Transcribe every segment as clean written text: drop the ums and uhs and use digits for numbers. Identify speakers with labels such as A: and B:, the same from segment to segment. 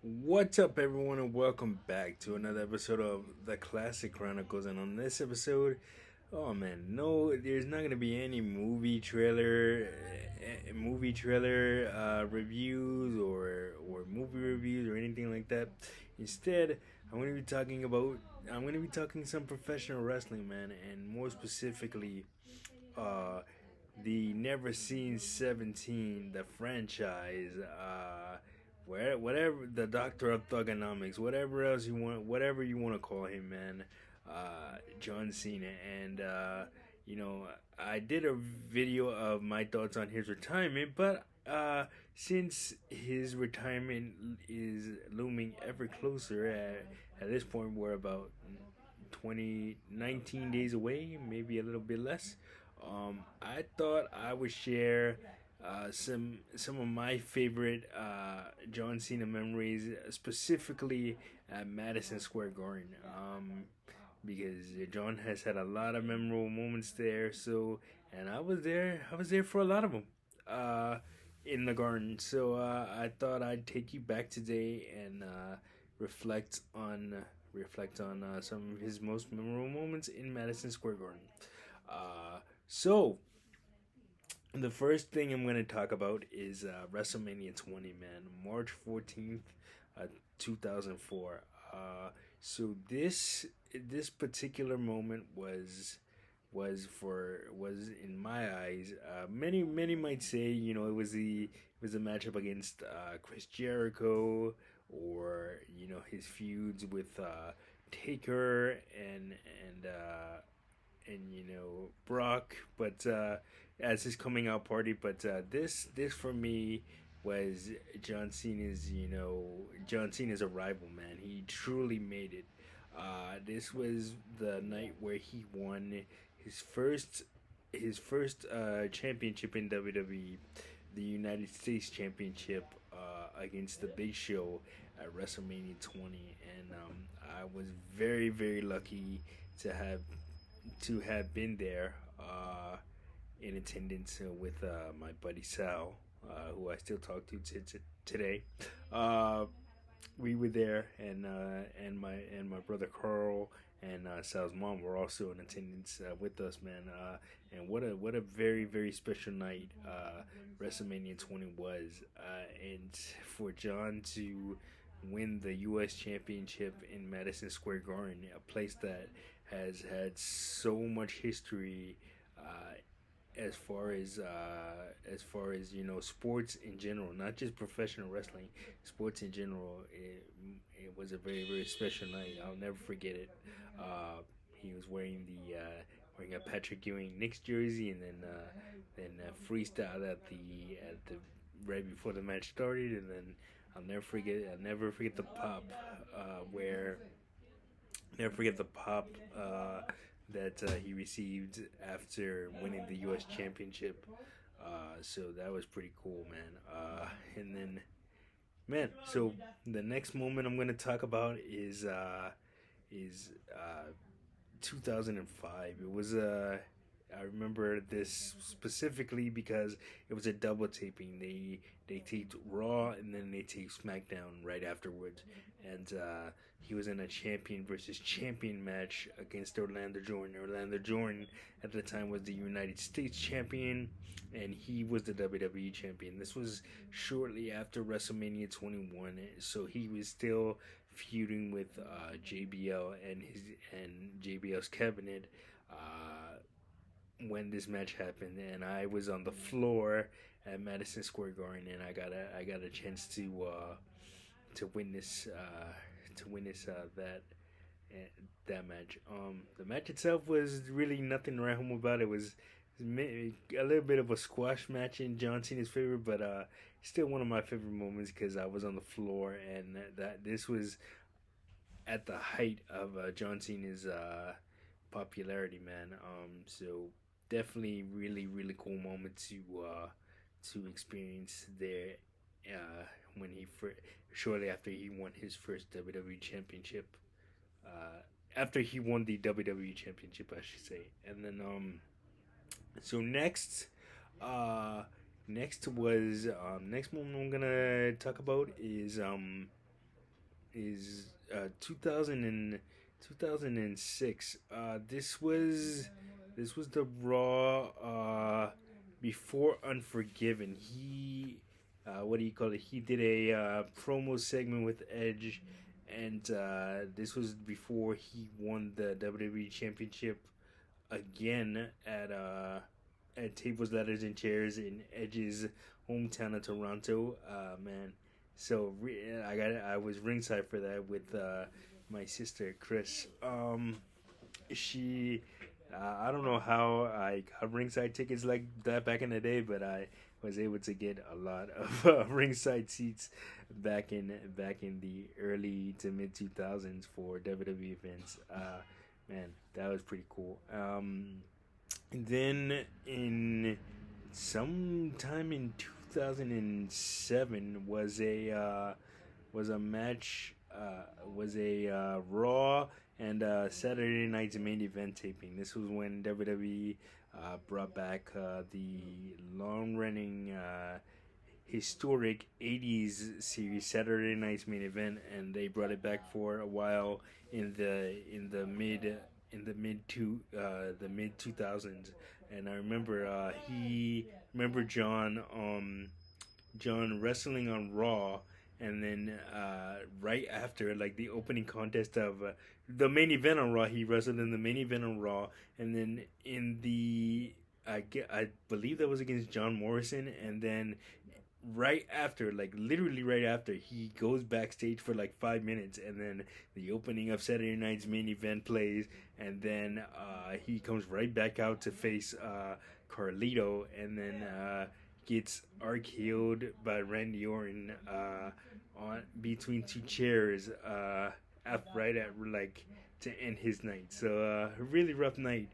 A: What's up, everyone, and welcome back to another episode of the Classic Chronicles. And on this episode, oh man, no, there's not gonna be any movie trailer reviews or movie reviews or anything like that. Instead, I'm gonna be talking about I'm gonna be talking some professional wrestling, man, and more specifically, uh, the Never Seen 17, the franchise, whatever, the Doctor of Thugonomics, whatever else you want, whatever you want to call him, man. John Cena, and I did a video of my thoughts on his retirement, but since his retirement is looming ever closer, at this point we're about 19 days away, maybe a little bit less. I thought I would share some of my favorite John Cena memories, specifically at Madison Square Garden, because John has had a lot of memorable moments there. So, and I was there for a lot of them in the Garden. So I thought I'd take you back today and reflect on some of his most memorable moments in Madison Square Garden. So the first thing I'm going to talk about is WrestleMania 20, man, March 14th, 2004. So this particular moment was in my eyes. Many might say, it was a matchup against Chris Jericho, or his feuds with Taker and Brock, but as his coming out party. But this for me was John Cena's arrival. Man, he truly made it. This was the night where he won his first championship in WWE, the United States Championship, against the Big Show at WrestleMania 20, and I was very lucky to have been there, in attendance, with my buddy Sal, who I still talk to today. Uh, we were there, and my brother Carl and Sal's mom were also in attendance with us, man. And what a very special night WrestleMania 20 was, and for John to win the U.S. Championship in Madison Square Garden, a place that has had so much history, as far as sports in general, not just professional wrestling, sports in general. It was a very special night. I'll never forget it. He was wearing a Patrick Ewing Knicks jersey, and then freestyle at the right before the match started, and then I'll never forget the pop, where never forget the pop that he received after winning the U.S. Championship. So that was pretty cool, man. And then, man, so the next moment I'm gonna talk about is 2005. It was I remember this specifically because it was a double taping. They taped Raw, and then they taped SmackDown right afterwards, and he was in a champion versus champion match against Orlando Jordan. Orlando Jordan at the time was the United States champion, and he was the WWE champion. This was shortly after WrestleMania 21, so he was still feuding with JBL and JBL's cabinet. When this match happened, and I was on the floor at Madison Square Garden, and I got a chance to witness that match. The match itself was really nothing to write home about. It was a little bit of a squash match in John Cena's favor, but still one of my favorite moments because I was on the floor, and that this was at the height of John Cena's popularity, man. So definitely really cool moment to experience there, when shortly after he won his first WWE championship. After he won the WWE championship, I should say. And then so next moment I'm gonna talk about is is 2000 and 2006. This was the Raw before Unforgiven. He what do you call it? He did a promo segment with Edge, and this was before he won the WWE Championship again at Tables, Ladders, and Chairs in Edge's hometown of Toronto. Man, so I was ringside for that with my sister Chris. She I don't know how I got ringside tickets like that back in the day, but I was able to get a lot of ringside seats back in the early to mid 2000s for WWE events. Man, that was pretty cool. And then in sometime in 2007 was a match was a Raw and Saturday Night's main event taping. This was when WWE brought back the long running historic 80s series Saturday Night's main event, and they brought it back for a while in the mid 2000s. And I remember he remember John wrestling on Raw, and then right after, like the opening contest of the main event on Raw, he wrestled in the main event on Raw, and then in the I believe that was against John Morrison, and then right after, like literally right after, he goes backstage for like 5 minutes, and then the opening of Saturday Night's main event plays, and then he comes right back out to face Carlito, and then gets RKO'd by Randy Orton on between two chairs right at like to end his night. So a really rough night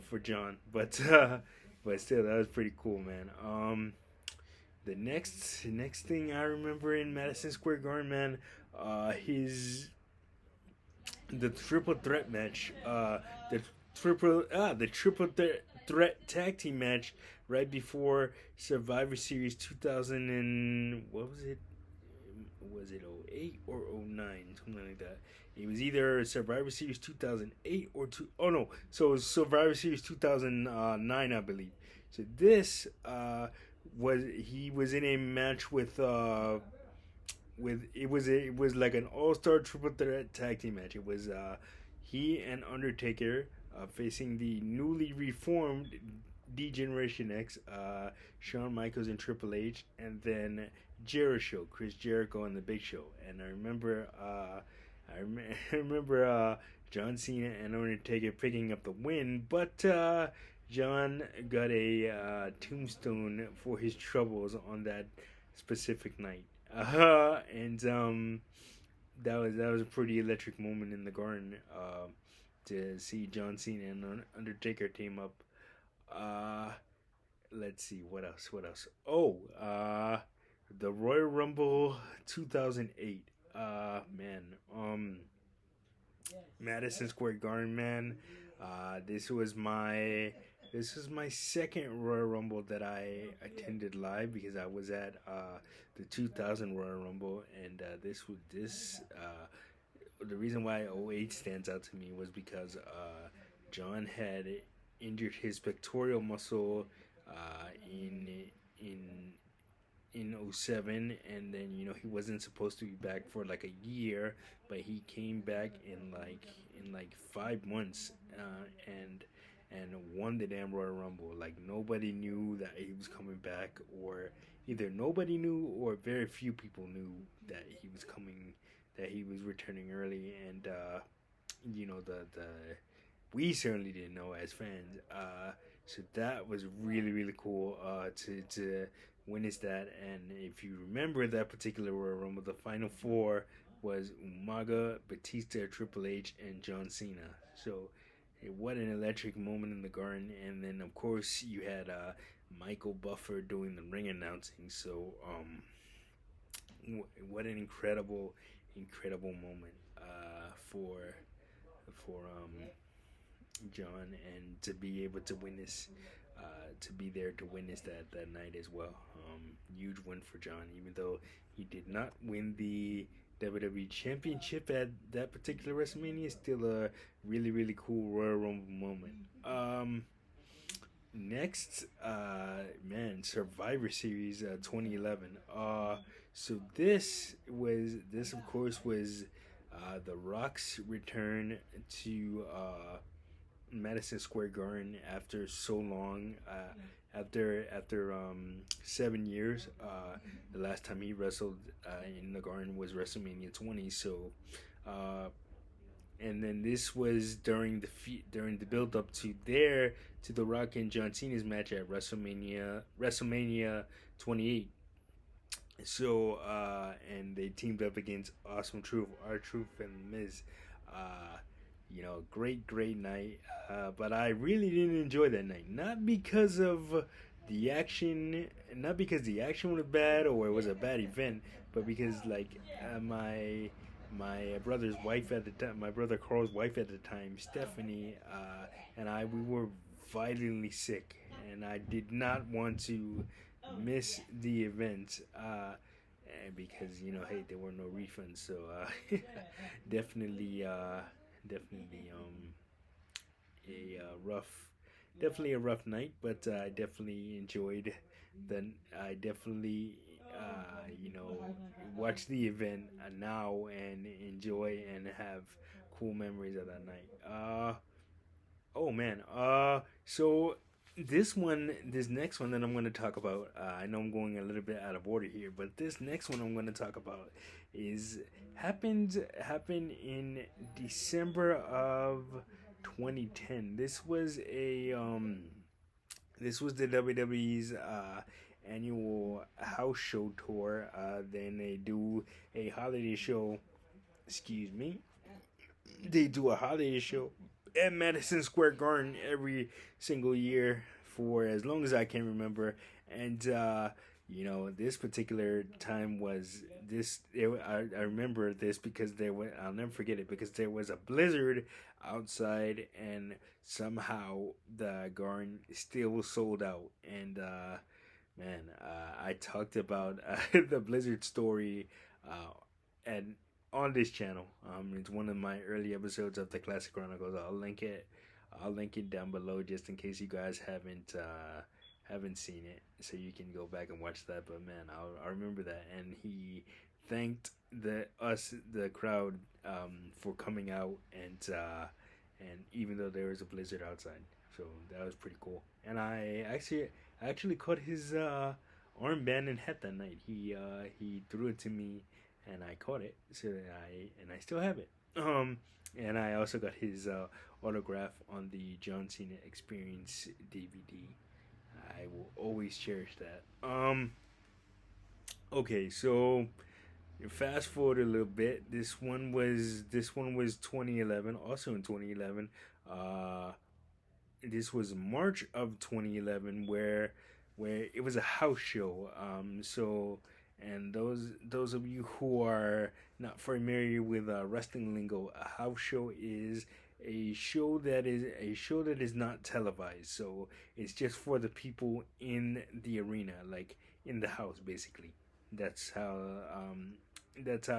A: for John, but still that was pretty cool, man. The next thing I remember in Madison Square Garden, man, his the triple threat match, the triple threat tag team match right before Survivor Series 2000 and what was it? Was it 08 or 09? Something like that. It was either Survivor Series 2008 or two. Oh no, so it was Survivor Series 2009, I believe. So this he was in a match with it was like an all-star triple threat tag team match. It was he and Undertaker facing the newly reformed D Generation X, Shawn Michaels and Triple H, and then Jericho, Chris Jericho, and the Big Show. And I remember I remember John Cena and Undertaker picking up the win, but John got a tombstone for his troubles on that specific night. And that was a pretty electric moment in the Garden to see John Cena and Undertaker team up. Uh, let's see what else. What else? Oh, the Royal Rumble 2008. Man. Madison Square Garden, man. This was my second Royal Rumble that I attended live, because I was at the 2000 Royal Rumble, and the reason why '08 stands out to me was because John had injured his pectoral muscle in in in '07, and then he wasn't supposed to be back for like a year, but he came back in like 5 months, and won the damn Royal Rumble. Like, nobody knew that he was coming back, or either nobody knew or very few people knew that he was coming, that he was returning early, and the we certainly didn't know as fans. So that was really really cool to witness that. And if you remember that particular Royal Rumble, the final four was Umaga, Batista, Triple H, and John Cena. So what an electric moment in the Garden. And then of course you had Michael Buffer doing the ring announcing. So what an incredible moment for John, and to be able to witness, to be there to witness that night as well. Huge win for John, even though he did not win the WWE Championship at that particular WrestleMania is still a really really cool Royal Rumble moment. Next, man, Survivor Series 2011. So this of course was The Rock's return to Madison Square Garden after so long. After 7 years, the last time he wrestled in the Garden was WrestleMania 20. So, uh, and then this was during the build up to the Rock and John Cena's match at WrestleMania 28. So, and they teamed up against Awesome Truth, R Truth, and Miz. Uh, great night. But I really didn't enjoy that night. Not because of the action, not because the action was bad or it was a bad event, but because like my brother's wife at the time, my brother Carl's wife at the time, Stephanie, and we were violently sick, and I did not want to miss the event. And because hey, there were no refunds, so definitely, definitely, a definitely a rough night, but I definitely enjoyed the. I definitely, watch the event now and enjoy and have cool memories of that night. Oh man. So this next one that I'm going to talk about, I know I'm going a little bit out of order here, but this next one I'm going to talk about is happened in December of 2010. This was the WWE's annual house show tour. Then they do a holiday show. Excuse me. They do a holiday show at Madison Square Garden every single year for as long as I can remember. And this particular time was this. I remember this because I'll never forget it because there was a blizzard outside, and somehow the garden still sold out. And man, I talked about the blizzard story and on this channel. It's one of my early episodes of the Classic Chronicles. I'll link it. I'll link it down below just in case you guys haven't seen it, so you can go back and watch that. But man, I remember that, and he thanked the crowd for coming out, and even though there was a blizzard outside, so that was pretty cool. And I actually caught his armband and hat that night. He threw it to me and I caught it, so I still have it. And I also got his autograph on the John Cena Experience DVD. I will always cherish that. Okay, so fast forward a little bit. This one was 2011, also in 2011. Uh, this was March of 2011, where it was a house show. And those of you who are not familiar with wrestling lingo, a house show is a show that is not televised. So it's just for the people in the arena, like in the house, basically. That's how it's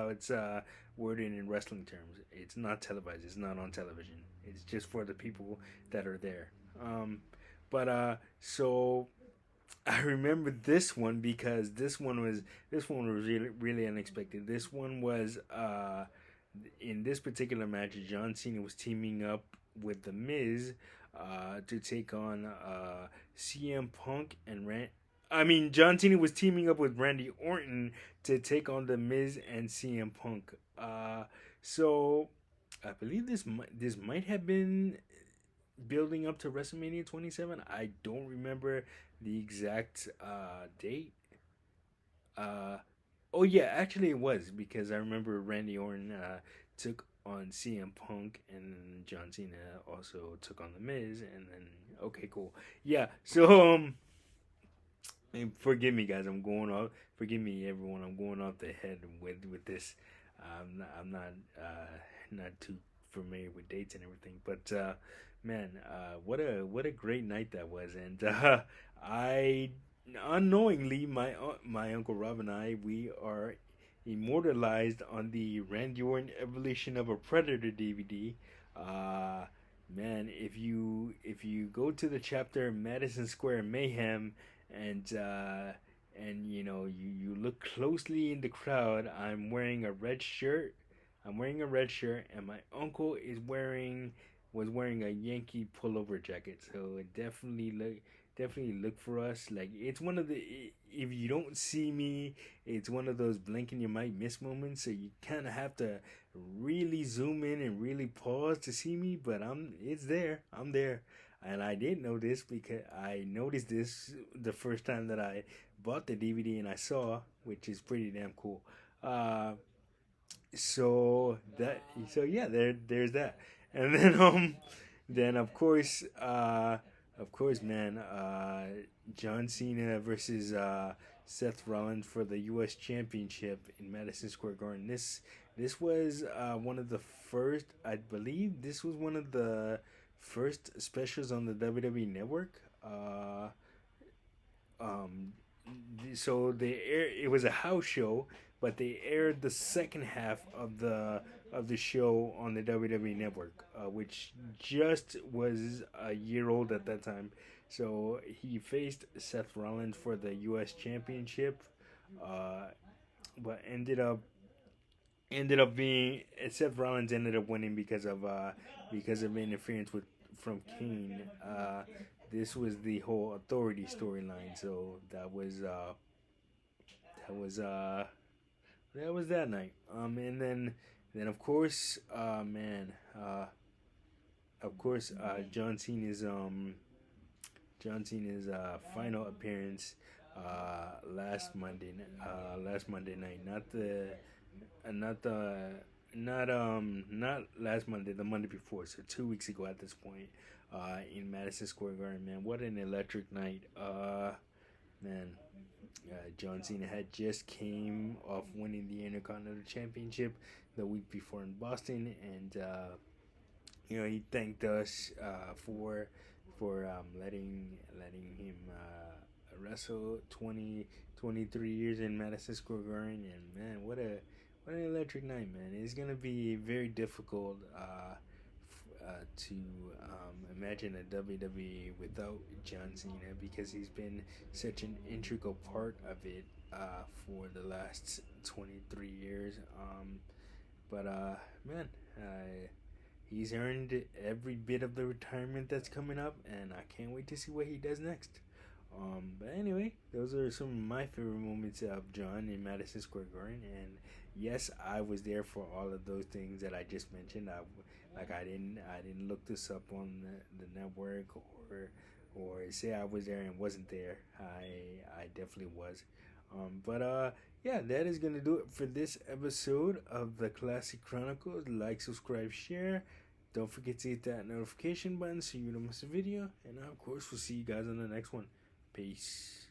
A: worded in wrestling terms. It's not televised. It's not on television. It's just for the people that are there. But so I remember this one because this one was really really unexpected. This one was in this particular match, John Cena was teaming up with The Miz to take on CM Punk and Rand. I mean, John Cena was teaming up with Randy Orton to take on The Miz and CM Punk. So I believe this might have been building up to WrestleMania 27. I don't remember the exact date. Uh, oh yeah, actually it was because I remember Randy Orton took on CM Punk and John Cena also took on The Miz, and then okay, cool. Yeah, so and forgive me guys, I'm going off. Forgive me everyone, I'm going off the head with this. I'm not too familiar with dates and everything, but man, what a great night that was, and I unknowingly my uncle Rob and I we are immortalized on the Randy Orton Evolution of a Predator DVD. Uh, Man, if you go to the chapter Madison Square Mayhem and you look closely in the crowd, I'm wearing a red shirt. I'm wearing a red shirt, and my uncle is wearing was wearing a Yankee pullover jacket. So definitely look for us. Like, it's one of the, if you don't see me, it's one of those blink and you might miss moments. So you kind of have to really zoom in and really pause to see me. But it's there. I'm there, and I didn't know this because I noticed this the first time that I bought the DVD and I saw, which is pretty damn cool. Uh, so yeah, there's that. And then of course, man, John Cena versus Seth Rollins for the US championship in Madison Square Garden. This was one of the first, I believe this was one of the first specials on the WWE network. Um so it was a house show, but they aired the second half of the show on the WWE network, which just was a year old at that time. So he faced Seth Rollins for the US championship, uh, but ended up being Seth Rollins ended up winning because of interference with from Kane. This was the whole authority storyline. So that was uh that was that night. And then of course, of course, John Cena's final appearance last Monday night, not the not last Monday, the Monday before, so 2 weeks ago at this point, in Madison Square Garden. Man, what an electric night. Man, John Cena had just came off winning the Intercontinental Championship the week before in Boston, and he thanked us for letting him wrestle 23 years in Madison Square Garden. And man, what an electric night, man! It's gonna be very difficult to imagine a WWE without John Cena, because he's been such an integral part of it for the last 23 years. But man, he's earned every bit of the retirement that's coming up, and I can't wait to see what he does next. But anyway, those are some of my favorite moments of John in Madison Square Garden, and yes, I was there for all of those things that I just mentioned. I didn't look this up on the network, or say I was there and wasn't there. I definitely was. But yeah, that is gonna do it for this episode of the Classic Chronicles. Like, subscribe, share. Don't forget to hit that notification button so you don't miss a video. And of course, we'll see you guys on the next one. Peace.